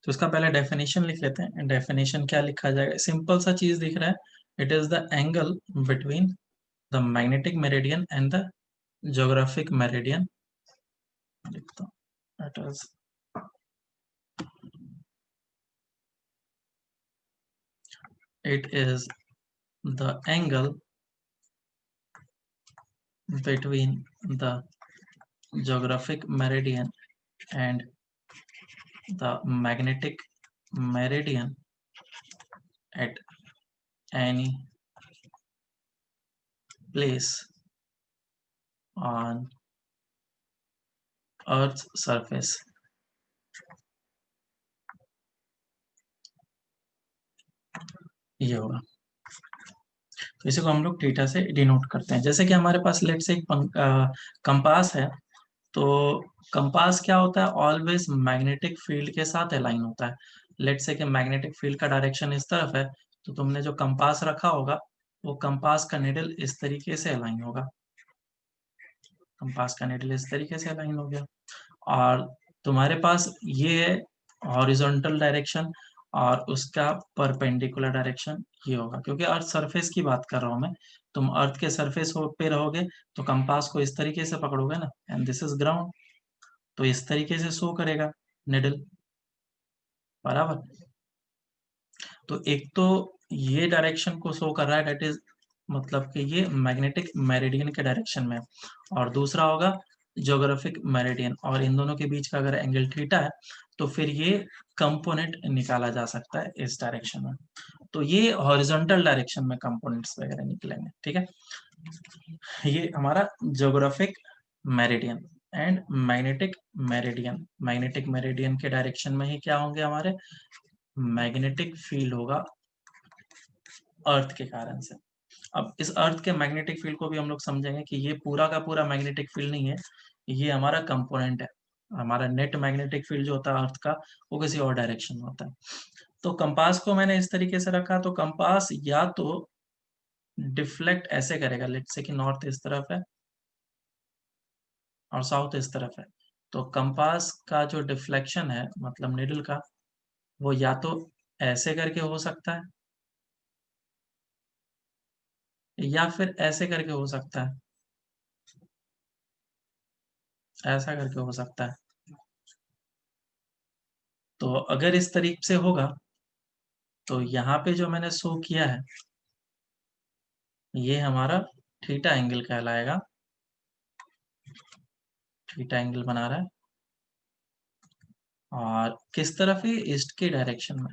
तो इसका पहले डेफिनेशन लिख लेते हैं। डेफिनेशन क्या लिखा जाएगा, सिंपल सा चीज दिख रहा है, it is the angle between the magnetic meridian and the geographic meridian. लिखता हूँ, it is, it is the angle between the geographic meridian and the magnetic meridian at any place on Earth's surface। ये होगा, तो इसी को हम लोग theta से डिनोट करते हैं। जैसे कि हमारे पास लेट से एक कंपास है, तो कंपास क्या होता है, ऑलवेज मैग्नेटिक फील्ड के साथ अलाइन होता है। लेट से कि मैग्नेटिक फील्ड का डायरेक्शन इस तरफ है, तो तुमने जो कंपास रखा होगा वो कंपास का निडल इस तरीके से अलाइन होगा, कंपास का निडल इस तरीके से अलाइन हो गया। और तुम्हारे पास ये है हॉरिजॉन्टल डायरेक्शन, और उसका परपेंडिकुलर डायरेक्शन ये होगा, क्योंकि अर्थ सरफेस की बात कर रहा हूं मैं। तुम अर्थ के सरफेस पे रहोगे तो कंपास को इस तरीके से पकड़ोगे ना, एंड दिस इज ग्राउंड, तो इस तरीके से शो करेगा निडल, बराबर। तो एक तो ये डायरेक्शन को शो कर रहा है, डेट इज मतलब कि ये मैग्नेटिक मेरिडियन के डायरेक्शन में, और दूसरा होगा ज्योग्राफिक मेरिडियन, और इन दोनों के बीच का अगर एंगल थीटा है तो फिर ये कंपोनेंट निकाला जा सकता है इस डायरेक्शन में। तो ये हॉरिजॉन्टल डायरेक्शन में कंपोनेंट्स वगैरह निकलेंगे, ठीक है। ये हमारा geographic meridian and magnetic meridian के डायरेक्शन में ही क्या होंगे हमारे, मैग्नेटिक फील्ड होगा अर्थ के कारण से। अब इस अर्थ के मैग्नेटिक फील्ड को भी हम लोग समझेंगे कि ये पूरा का पूरा मैग्नेटिक फील्ड नहीं है, ये हमारा कंपोनेंट है। हमारा नेट मैग्नेटिक फील्ड जो होता है अर्थ का, वो किसी और डायरेक्शन में होता है। तो कंपास को मैंने इस तरीके से रखा, तो कंपास या तो डिफ्लेक्ट ऐसे करेगा, लेट्स से कि नॉर्थ इस तरफ है और साउथ इस तरफ है, तो कंपास का जो डिफ्लेक्शन है मतलब निडल का, वो या तो ऐसे करके हो सकता है या फिर ऐसे करके हो सकता है, ऐसा करके हो सकता है। तो अगर इस तरीके से होगा तो यहाँ पे जो मैंने शो किया है ये हमारा थीटा एंगल कहलाएगा, थीटा एंगल बना रहा है, और किस तरफ है, ईस्ट के डायरेक्शन में।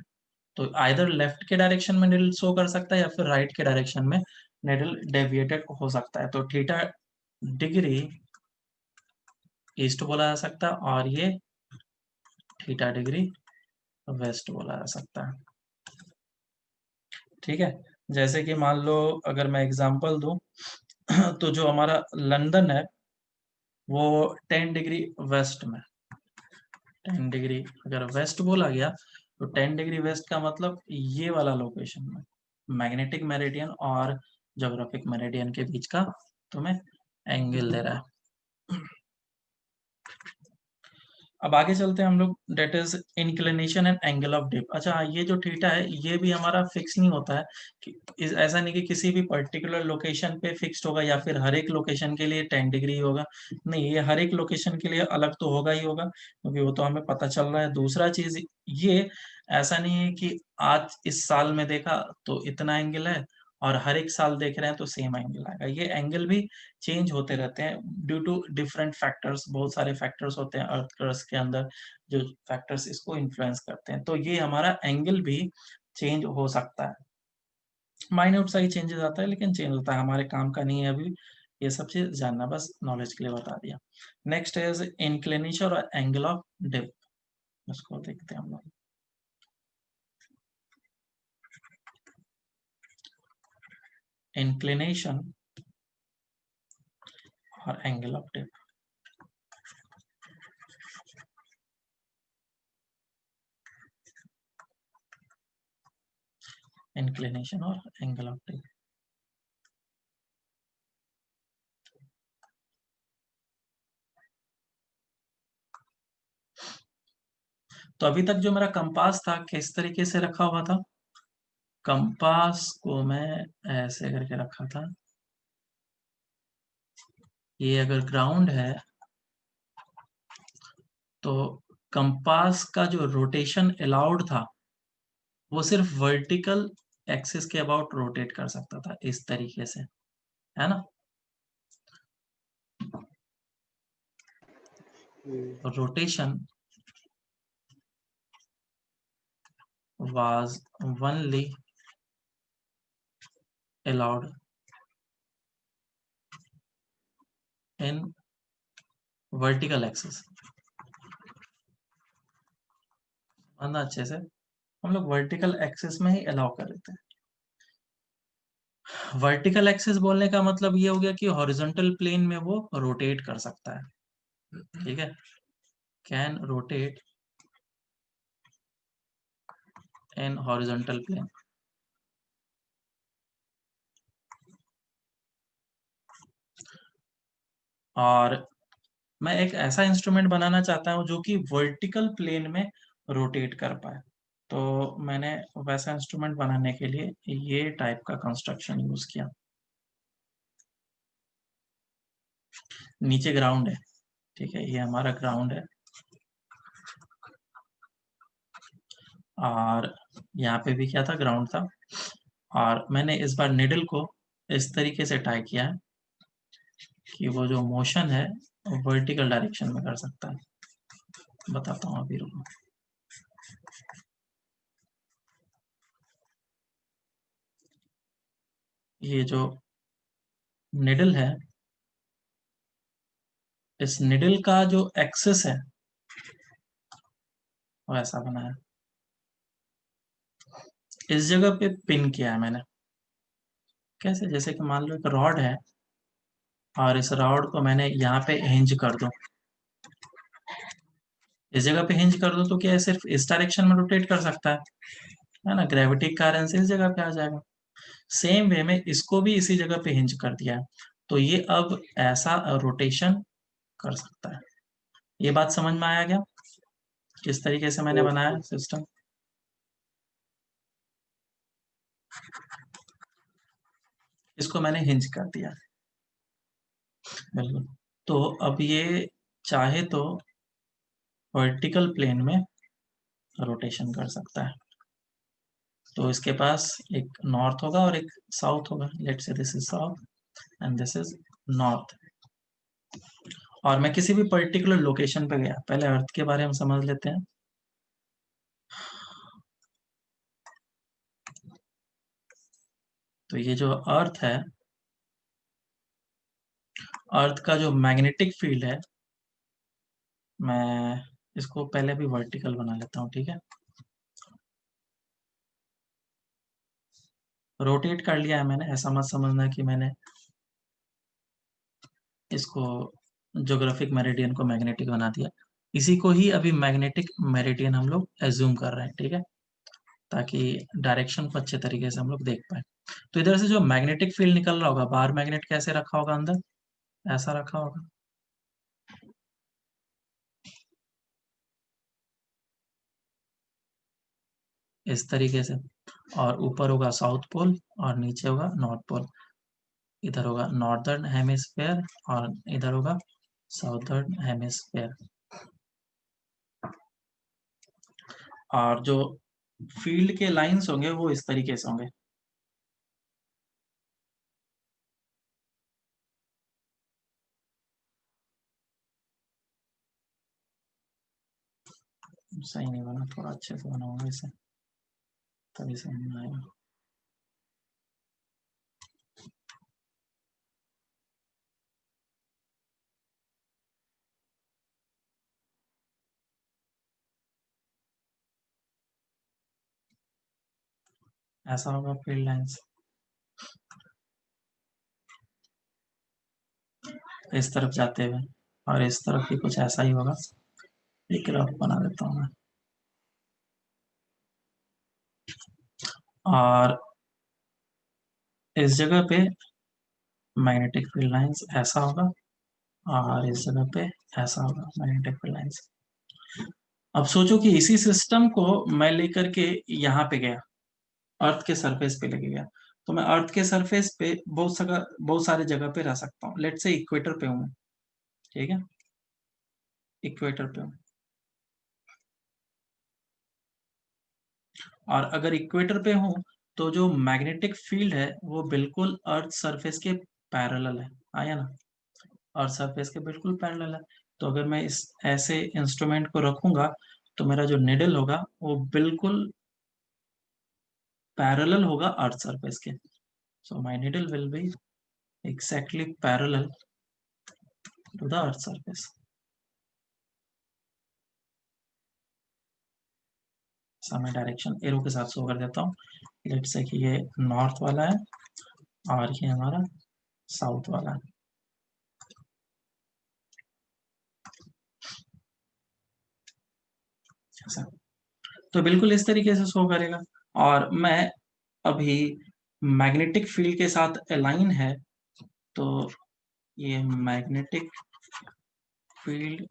तो आइदर लेफ्ट के डायरेक्शन में निडल शो कर सकता है या फिर राइट के डायरेक्शन में निडल डेविएटेड हो सकता है। तो थीटा डिग्री ईस्ट बोला जा सकता है और ये थीटा डिग्री वेस्ट बोला जा सकता है, ठीक है। जैसे कि मान लो अगर मैं एग्जांपल दूं तो जो हमारा लंदन है वो 10 डिग्री वेस्ट में, 10 डिग्री अगर वेस्ट बोला गया तो 10 डिग्री वेस्ट का मतलब ये वाला लोकेशन में मैग्नेटिक मेरिडियन और ज्योग्राफिक मेरिडियन के बीच का तुम्हें एंगल दे रहा है। अब आगे चलते हैं हम लोग, that is inclination and angle of dip. अच्छा, ये जो थीटा है ये भी हमारा फिक्स नहीं होता है कि ऐसा नहीं कि किसी भी पर्टिकुलर लोकेशन पे फिक्स्ड होगा या फिर हर एक लोकेशन के लिए 10 डिग्री होगा। नहीं, ये हर एक लोकेशन के लिए अलग तो होगा ही होगा, क्योंकि वो तो हमें पता चल रहा है। दूसरा चीज ये, ऐसा नहीं है कि आज इस साल में देखा तो इतना एंगल है और हर एक साल देख रहे हैं तो सेम एंगल आएगा। ये एंगल भी चेंज होते रहते हैं ड्यू टू डिफरेंट फैक्टर्स। बहुत सारे फैक्टर्स होते हैं अर्थ क्रस्ट के अंदर जो फैक्टर्स इसको इन्फ्लुएंस करते हैं, तो ये हमारा एंगल भी चेंज हो सकता है। माइन्यूट सा ही चेंजेस आता है लेकिन चेंज होता है, हमारे काम का नहीं है अभी ये सब चीज जानना, बस नॉलेज के लिए बता दिया। नेक्स्ट इज इंक्लिनेशन और एंगल ऑफ डिप, उसको देखते हैं हम लोग। इंक्लिनेशन और एंगल ऑफ डिप। इंक्लिनेशन और एंगल ऑफ डिप, तो अभी तक जो मेरा कंपास था किस तरीके से रखा हुआ था, कंपास को मैं ऐसे करके रखा था। ये अगर ग्राउंड है तो कंपास का जो रोटेशन अलाउड था वो सिर्फ वर्टिकल एक्सिस के अबाउट रोटेट कर सकता था, इस तरीके से, है ना। Rotation was only allowed in vertical axis। मानना अच्छे से, हम लोग वर्टिकल एक्सिस में ही अलाउ कर देते हैं। वर्टिकल एक्सिस बोलने का मतलब ये हो गया कि हॉरिजॉन्टल प्लेन में वो रोटेट कर सकता है, ठीक है, can rotate in horizontal plane. और मैं एक ऐसा इंस्ट्रूमेंट बनाना चाहता हूँ जो कि वर्टिकल प्लेन में रोटेट कर पाए। तो मैंने वैसा इंस्ट्रूमेंट बनाने के लिए ये टाइप का कंस्ट्रक्शन यूज किया। नीचे ग्राउंड है, ठीक है, ये हमारा ग्राउंड है, और यहाँ पे भी क्या था, ग्राउंड था। और मैंने इस बार निडल को इस तरीके से टाई किया है कि वो जो मोशन है वो वर्टिकल डायरेक्शन में कर सकता है। बताता हूँ अभी, रुको। ये जो निडल है, इस निडल का जो एक्सेस है वो ऐसा बना है, इस जगह पे पिन किया है मैंने। कैसे, जैसे कि मान लो एक रॉड है और इस रॉड को मैंने यहाँ पे हिंज कर दूं, इस जगह पे हिंज कर दूं तो क्या है, सिर्फ इस डायरेक्शन में रोटेट कर सकता है ना, ग्रेविटी के कारण से इस जगह पे आ जाएगा। सेम वे में इसको भी इसी जगह पे हिंज कर दिया है, तो ये अब ऐसा रोटेशन कर सकता है। ये बात समझ में आया क्या, किस तरीके से मैंने बनाया सिस्टम? इसको मैंने हिंज कर दिया, बिल्कुल। तो अब ये चाहे तो वर्टिकल प्लेन में रोटेशन कर सकता है। तो इसके पास एक नॉर्थ होगा और एक साउथ होगा। Let's say this is south and this is north. और मैं किसी भी पर्टिकुलर लोकेशन पे गया, पहले अर्थ के बारे में समझ लेते हैं। तो ये जो अर्थ है, अर्थ का जो मैग्नेटिक फील्ड है, मैं इसको पहले भी वर्टिकल बना लेता हूँ, ठीक है। रोटेट कर लिया है मैंने, ऐसा मत समझना कि मैंने इसको ज्योग्राफिक मेरिडियन को मैग्नेटिक बना दिया। इसी को ही अभी मैग्नेटिक मेरिडियन हम लोग एज्यूम कर रहे हैं, ठीक है, ताकि डायरेक्शन को अच्छे तरीके से हम लोग देख पाए। तो इधर से जो मैग्नेटिक फील्ड निकल रहा होगा, बाहर मैग्नेट कैसे रखा होगा, अंदर ऐसा रखा होगा, इस तरीके से। और ऊपर होगा साउथ पोल और नीचे होगा नॉर्थ पोल। इधर होगा नॉर्दर्न हेमिस्फेयर और इधर होगा साउदर्न हेमिस्फेयर। और जो फील्ड के लाइंस होंगे वो इस तरीके से होंगे। सही नहीं बना, थोड़ा अच्छे से बना होगा इसे, तभी समझ में आएगा। ऐसा होगा फील्ड लाइंस, इस तरफ जाते हुए, और इस तरफ भी कुछ ऐसा ही होगा। एक ग्राफ बना देता हूँ मैं। और इस जगह पे मैग्नेटिक फील्ड लाइंस ऐसा होगा, और इस जगह पे ऐसा होगा मैग्नेटिक फील्ड लाइंस। अब सोचो कि इसी सिस्टम को मैं लेकर के यहाँ पे गया, अर्थ के सरफेस पे लेके गया, तो मैं अर्थ के सरफेस पे बहुत सारे जगह पे रह सकता हूँ। लेट्स से इक्वेटर पे हूँ मैं, ठीक है, इक्वेटर पे हूँ। और अगर इक्वेटर पे हूँ तो जो मैग्नेटिक फील्ड है वो बिल्कुल अर्थ सरफेस के पैरेलल है, आया ना, अर्थ सरफेस के बिल्कुल पैरेलल है। तो अगर मैं इस ऐसे इंस्ट्रूमेंट को रखूंगा तो मेरा जो निडल होगा वो बिल्कुल पैरेलल होगा अर्थ सरफेस के। So my needle will be exactly parallel to the earth surface। ऐसा मैं डायरेक्शन एरो के साथ शो कर देता हूँ। लेट्स से कि ये नॉर्थ वाला है और ये हमारा साउथ वाला है, ऐसा। तो बिल्कुल इस तरीके से शो करेगा। और मैं अभी मैग्नेटिक फील्ड के साथ अलाइन है, तो ये मैग्नेटिक फील्ड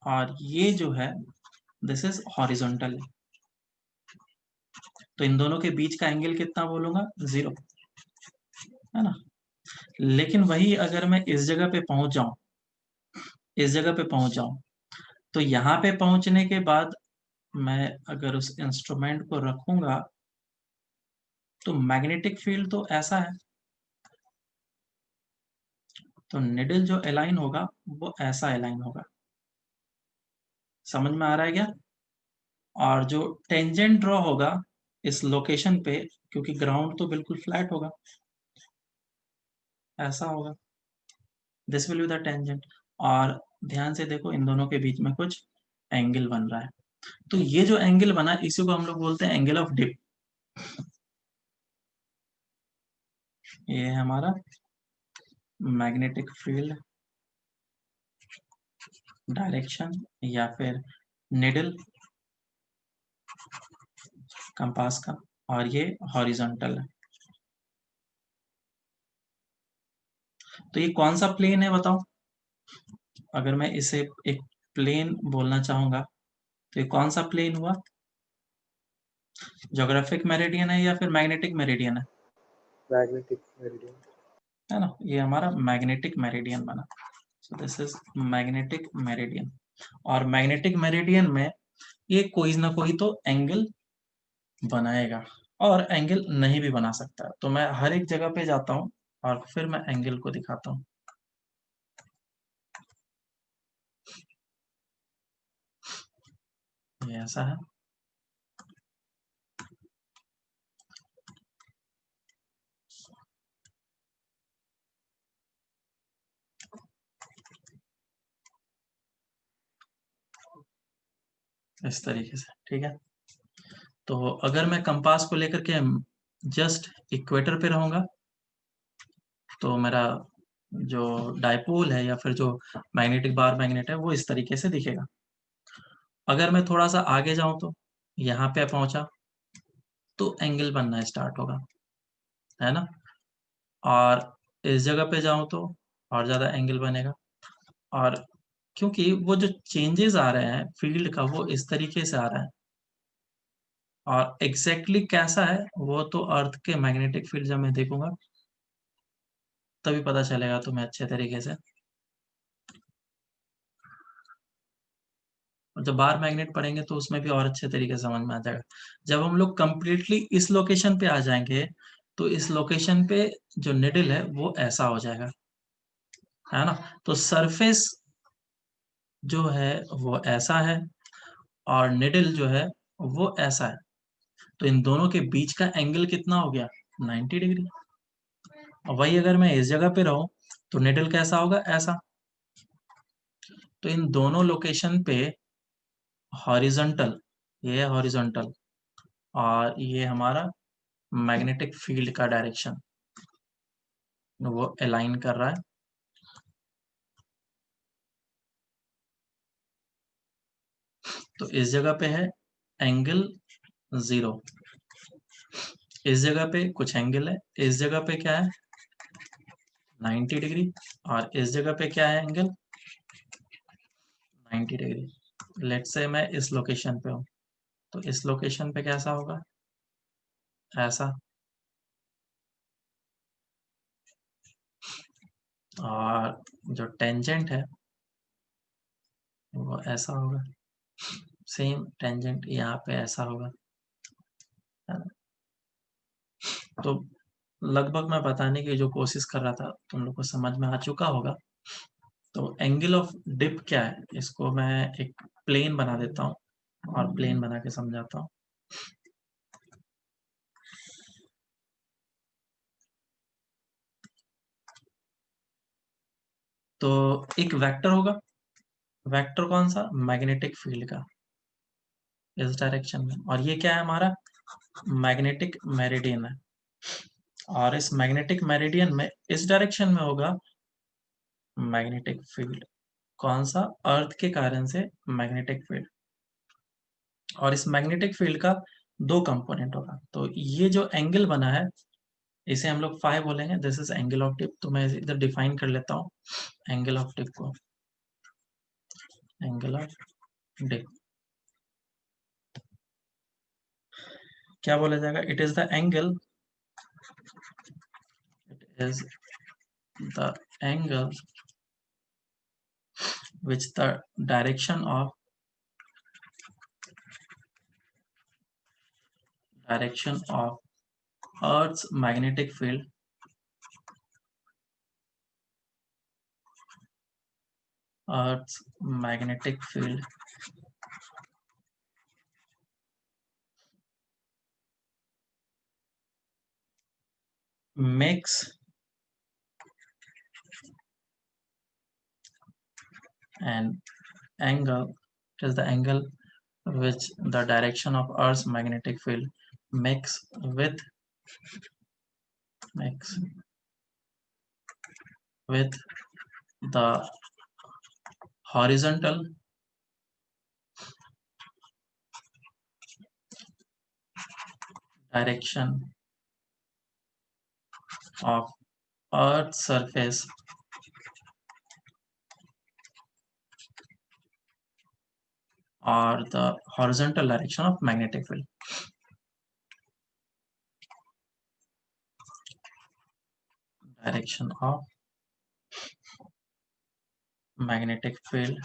और ये जो है दिस इज हॉरिजॉन्टल, तो इन दोनों के बीच का एंगल कितना बोलूंगा? 0, है ना। लेकिन वही अगर मैं इस जगह पे पहुंच जाऊं, इस जगह पे पहुंच जाऊं, तो यहाँ पे पहुंचने के बाद मैं अगर उस इंस्ट्रूमेंट को रखूंगा तो मैग्नेटिक फील्ड तो ऐसा है, तो निडल जो अलाइन होगा वो ऐसा अलाइन होगा। समझ में आ रहा है क्या? और जो टेंजेंट ड्रॉ होगा इस लोकेशन पे, क्योंकि ग्राउंड तो बिल्कुल फ्लैट होगा, ऐसा होगा, this will be the tangent. और ध्यान से देखो इन दोनों के बीच में कुछ एंगल बन रहा है, तो ये जो एंगल बना इसी को हम लोग बोलते हैं एंगल ऑफ डिप। ये है हमारा मैग्नेटिक फील्ड डायरेक्शन या फिर निडल कंपास का, और ये हॉरिजॉन्टल है। तो ये कौन सा प्लेन है बताओ? अगर मैं इसे एक प्लेन बोलना चाहूंगा तो ये कौन सा प्लेन हुआ? ज्योग्राफिक मेरिडियन है या फिर मैग्नेटिक मेरिडियन मैग्नेटिक मेरिडियन, है ना। ये हमारा मैग्नेटिक मेरिडियन बना। So this is magnetic meridian. और मैग्नेटिक मेरिडियन में ये कोई ना कोई तो एंगल बनाएगा, और एंगल नहीं भी बना सकता। तो मैं हर एक जगह पे जाता हूँ और फिर मैं एंगल को दिखाता हूँ। ये ऐसा है, इस तरीके से, ठीक है। तो अगर मैं कंपास को लेकर के जस्ट इक्वेटर पे रहूंगा तो मेरा जो डायपोल है या फिर जो मैग्नेटिक बार मैग्नेट है वो इस तरीके से दिखेगा। अगर मैं थोड़ा सा आगे जाऊं तो यहाँ पे पहुंचा तो एंगल बनना स्टार्ट होगा, है ना। और इस जगह पे जाऊं तो और ज्यादा एंगल बनेगा। और क्योंकि वो जो चेंजेस आ रहे हैं फील्ड का वो इस तरीके से आ रहा है, और एग्जैक्टली कैसा है वो तो अर्थ के मैग्नेटिक फील्ड जब मैं देखूंगा तभी पता चलेगा तुम्हें अच्छे तरीके से। और जब बार मैग्नेट पढ़ेंगे तो उसमें भी और अच्छे तरीके से समझ में आ जाएगा। जब हम लोग कंप्लीटली इस लोकेशन पे आ जाएंगे तो इस लोकेशन पे जो निडल है वो ऐसा हो जाएगा, है ना। तो सरफेस जो है वो ऐसा है और निडल जो है वो ऐसा है। तो इन दोनों के बीच का एंगल कितना हो गया? 90 डिग्री। और वही अगर मैं इस जगह पे रहूं तो निडल कैसा होगा? ऐसा। तो इन दोनों लोकेशन पे हॉरिजॉन्टल, ये है हॉरिजॉन्टल, और ये हमारा मैग्नेटिक फील्ड का डायरेक्शन वो अलाइन कर रहा है। तो इस जगह पे है एंगल 0, इस जगह पे कुछ एंगल है, इस जगह पे क्या है? 90 डिग्री, और इस जगह पे क्या है एंगल? 90 डिग्री। लेट से मैं इस लोकेशन पे हूँ तो इस लोकेशन पे कैसा होगा? ऐसा। और जो टेंजेंट है वो ऐसा होगा, सेम टेंजेंट यहाँ पे ऐसा होगा, है ना? तो लगभग मैं बताने की जो कोशिश कर रहा था तुम लोग को समझ में आ चुका होगा। तो एंगल ऑफ डिप क्या है इसको मैं एक प्लेन बना देता हूँ और प्लेन बना के समझाता हूँ। तो एक वेक्टर होगा, वेक्टर कौन सा? मैग्नेटिक फील्ड का, इस डायरेक्शन में। और ये क्या है हमारा? मैग्नेटिक मेरिडियन है। और इस मैग्नेटिक मेरिडियन में इस डायरेक्शन में होगा मैग्नेटिक फील्ड। कौन सा? अर्थ के कारण से मैग्नेटिक फील्ड। और इस मैग्नेटिक फील्ड का दो कंपोनेंट होगा। तो ये जो एंगल बना है इसे हम लोग फाई बोलेंगे, this is angle of tip. तो मैं इधर डिफाइन कर लेता हूँ एंगल ऑफ टिप को, एंगल ऑफ डिप। क्या बोला जाएगा? It is the angle, it is the angle which the direction of Earth's magnetic field makes an angle, it is the angle which the direction of Earth's magnetic field makes with the horizontal direction of Earth's surface or the horizontal direction of magnetic field. Direction of magnetic field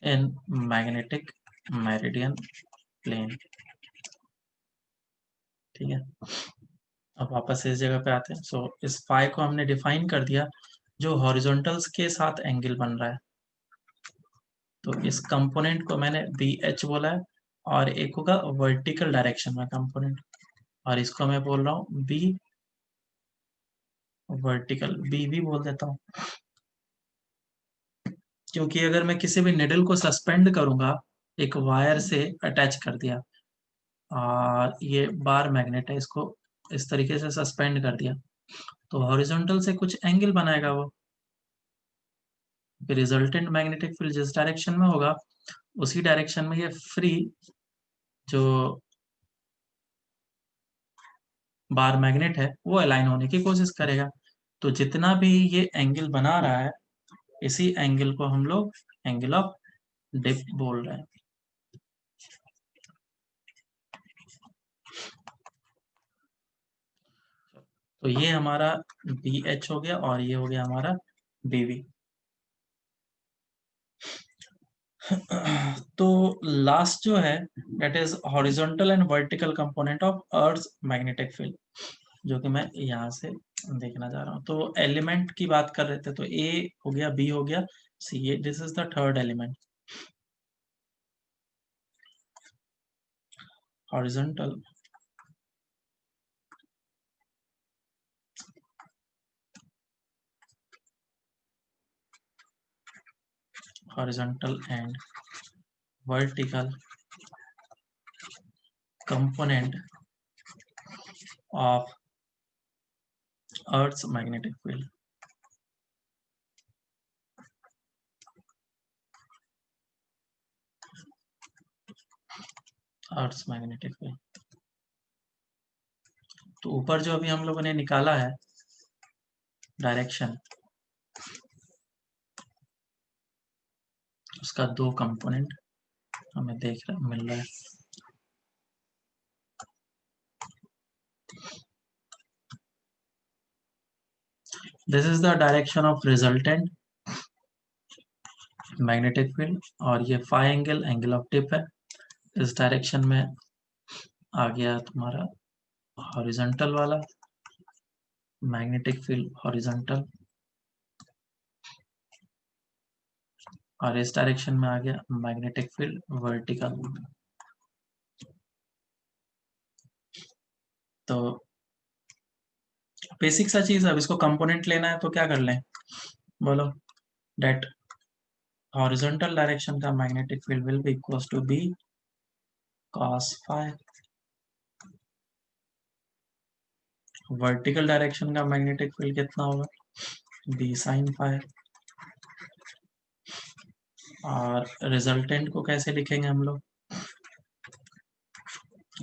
in magnetic meridian plane. ठीक है, अब वापस इस जगह पे आते हैं. सो इस फाई को हमने डिफाइन कर दिया जो हॉरिजॉन्टल्स के साथ एंगल बन रहा है. तो इस कंपोनेंट को मैंने बी एच बोला है और एक होगा वर्टिकल डायरेक्शन में कंपोनेंट, और इसको मैं बोल रहा हूँ बी वर्टिकल, बी भी बोल देता हूँ, क्योंकि अगर मैं किसी भी निडल को सस्पेंड करूंगा, एक वायर से अटैच कर दिया और ये बार मैग्नेट है, इसको इस तरीके से सस्पेंड कर दिया, तो हॉरिजॉन्टल से कुछ एंगल बनाएगा वो. रिजल्टेंट मैग्नेटिक फील्ड जिस डायरेक्शन में होगा उसी डायरेक्शन में ये फ्री जो बार मैग्नेट है वो अलाइन होने की कोशिश करेगा. तो जितना भी ये एंगल बना रहा है, इसी एंगल को हम लोग एंगल ऑफ डिप बोल रहे हैं. तो ये हमारा बी एच हो गया और ये हो गया हमारा बी वी. तो लास्ट जो है that is horizontal and vertical component of earth magnetic field, जो कि मैं यहाँ से देखना चाह रहा हूँ. तो एलिमेंट की बात कर रहे थे, तो ए हो गया, बी हो गया, सी, ये this is the third element. Horizontal and vertical component of Earth's magnetic field. Earth's magnetic field. तो ऊपर जो अभी हम लोगों ने निकाला है डायरेक्शन, उसका दो कंपोनेंट हमें मिल रहा है. This is the direction of resultant magnetic field और ये phi angle angle of dip है. इस डायरेक्शन में आ गया तुम्हारा हॉरिजॉन्टल वाला मैग्नेटिक फील्ड हॉरिजॉन्टल, और इस डायरेक्शन में आ गया मैग्नेटिक फील्ड वर्टिकल. तो बेसिक सा चीज. अब इसको कंपोनेंट लेना है तो क्या कर लें, बोलो. डेट हॉरिजॉन्टल डायरेक्शन का magnetic field will be equals to B cos phi, vertical direction का मैग्नेटिक फील्ड कितना होगा, बी sin फाई, और रिजल्टेंट को कैसे लिखेंगे हम लोग,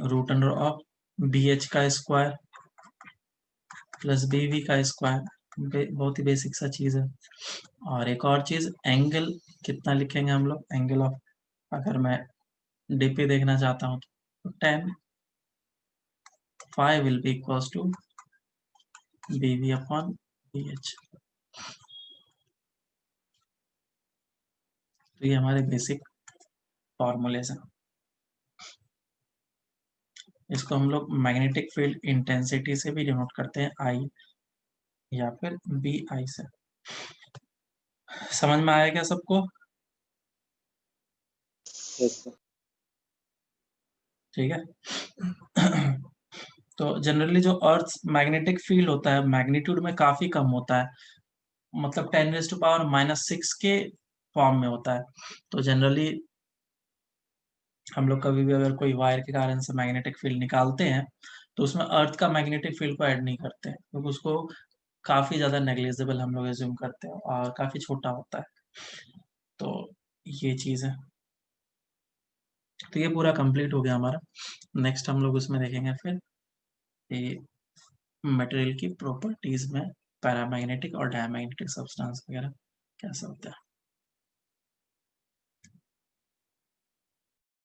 root under of B H का स्क्वायर प्लस बी वी का स्क्वायर. बहुत ही बेसिक सा चीज है. और एक और चीज, एंगल कितना लिखेंगे हम लोग, एंगल ऑफ, अगर मैं डीपी देखना चाहता हूँ तो 10 phi will be equals to bv upon bh। तो ये हमारे बेसिक फॉर्मूलेज हैं। इसको हम लोग मैग्नेटिक फील्ड इंटेंसिटी से भी डिनोट करते हैं, आई या फिर बी आई से। समझ में आया क्या सबको? Yes sir. ठीक है। तो जनरली जो अर्थ मैग्नेटिक फील्ड होता है मैग्नीट्यूड में काफी कम होता है, मतलब 10⁻⁻⁶ के फॉर्म में होता है। तो जनरली हम लोग कभी भी अगर कोई वायर के कारण से मैग्नेटिक फील्ड निकालते हैं तो उसमें अर्थ का मैग्नेटिक फील्ड को ऐड नहीं करते हैं, क्योंकि उसको काफी ज्यादा नेग्लिजिबल हम लोग एज्यूम करते हैं और काफी छोटा होता है। तो ये चीज है। तो ये पूरा कंप्लीट हो गया हमारा। नेक्स्ट हम लोग उसमें देखेंगे फिर ये मटेरियल की प्रॉपर्टीज में पैरामैग्नेटिक और डायमैग्नेटिक सब्सटेंस वगैरह कैसे होता है।